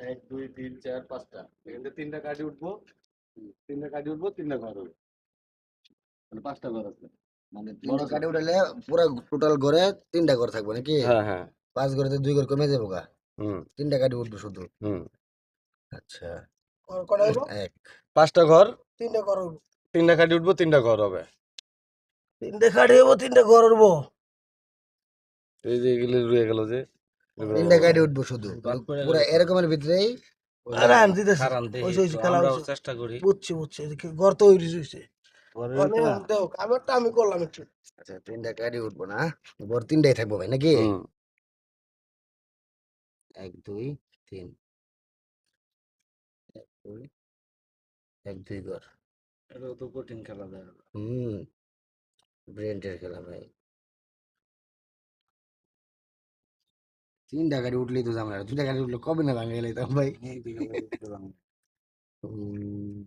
এক দুই তিন চার পাঁচটা, এখান থেকে তিনটা কাঠি উঠবো, তিনটা কাঠি উঠবো, তিনটা ঘর হবে, মানে পাঁচটা ঘর আছে। মানে বড় তিনটা ঘর। কাঠি উঠালে পুরো টোটাল ঘরে তিনটা ঘর থাকবে নাকি? হ্যাঁ হ্যাঁ। 5 ঘরেতে 2 ঘর কমে যাবো গা। হুম তিনটা কাঠি উঠবে শুধু। হুম। আচ্ছা। কটা হইব? এক। পাঁচটা ঘর, তিনটা ঘর হইব। তিনটা কাঠি উঠবো, তিনটা ঘর হবে। তিনটা কাঠি হইব, তিনটা ঘর হইব। এই যে এগুলো রয়ে গেল যে, তিনটা কাঠি উঠবো শুধু। পুরো এরকমের ভিতরেই আরে আন দিতেছি। ওইসে ওইসে খেলা হইছে। চেষ্টা করি। বুঝছি বুঝছি। এদিকে ঘর তো হইছে হইছে। মানে দেখ আমারটা আমি করলাম একটু। আচ্ছা, তিনটা কাঠি উঠবো না? ঘর তিনটাই থাকবো ভাই নাকি? হুম। 1 2 3। 1 2 1 2 ঘর। এটা তো কঠিন খেলা যায়। হুম, ব্রেন্টের খেলা ভাই। তিনটা গাড়ি উঠলেই তো ঝামেলা। দুইটা গাড়ি উঠলে কবে না ভাঙে গেলাম ভাই। হুম,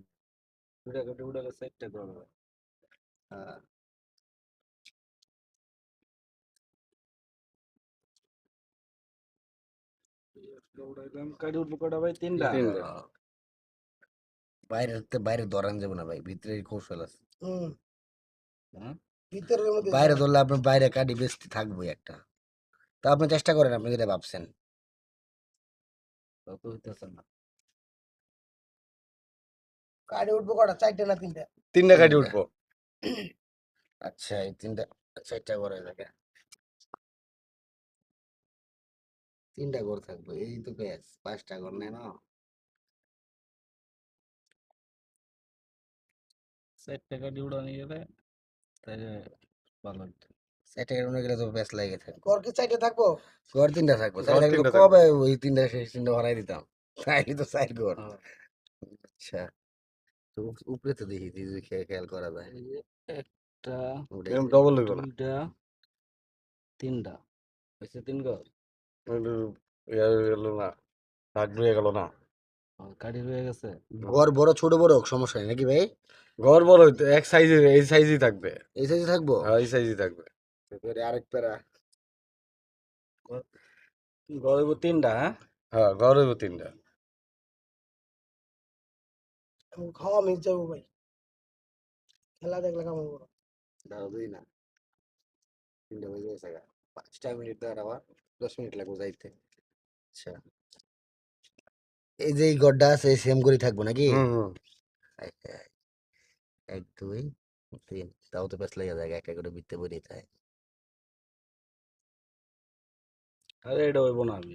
দুটা কাঠি উঠে গেছে, চারটা ঘর হবে। আহ, কাঠি উঠবো কটা ভাই? তিনটা। বাইরে ধরান যাবে না ভাই, ভিতরে কৌশল আছে। হুম। হ্যাঁ? ভিতরের মধ্যে বাইরে ধরলে আপনার বাইরে কাঠি বেশি থাকবে একটা। তা আপনি চেষ্টা করেন, আপনি যেটা ভাবছেন। তত হইতেছে না। কাঠি উঠবো কটা? 4টা না 3টা? তিনটা কাঠি তিনটা। উঠবো। আচ্ছা, এই তিনটা 4টা করে থাকে। তিনটা ঘর থাকবে, এই তো ব্যাস 5টা ঘর নেই না? চারটা কাঠি উড়ানি গেলে তাহলে ভালো হতো। 4টা ঘর উঠে গেলে তো ব্যাস লেগে থাকবে। ঘর কি 4টা থাকবো? ঘর তিনটা থাকবে, ঘর 4টা তিনটা কবে থাকবে। ওই তিনটা শেষ তিনটা ভরাই দিতাম। তাই তো 4 ঘর। হ্যাঁ। আচ্ছা, তো উপরে তো দেখি যদি খেয়াল করা যায়। এই যে একটা, ওটাই এরকম তো। ডবল হইব না। দুইটা, তিনটা হয়েছে, তিন ঘর। ইয়া হয়ে গেল না, ভাগ রয়ে গেল না। কাঠি রয়ে গেছে। ঘর বড় ছোট বড় হোক সমস্যা নেই নাকি ভাই? ঘর বড় হইতো, এক সাইজে, এই সাইজই থাকবে। এই সাইজে থাকবো? হ্যাঁ, এই সাইজই থাকবে। এবারে আরেক প্যারা। ঘর হইব তিনটা। হ্যাঁ হ্যাঁ, ঘর হইব তিনটা। আমি খাওয়া মিস যাবো ভাই। খেলা দেখলে কেমন করো? দাঁড়াও দুই না, তিনটা বেজে গেছে গা। 5টা মিনিট ধর, আবার 10 মিনিট লাগবে যাইতে। আচ্ছা, এই যে এই ঘরটা আছে সেম করে থাকবো নাকি? হুম হুম। আই, আই, 1 2 3, তাও তো বেশ লেগে যায়, একটা করে বিতে বেরিয়ে যায়। আরে এটা হইব না আমি।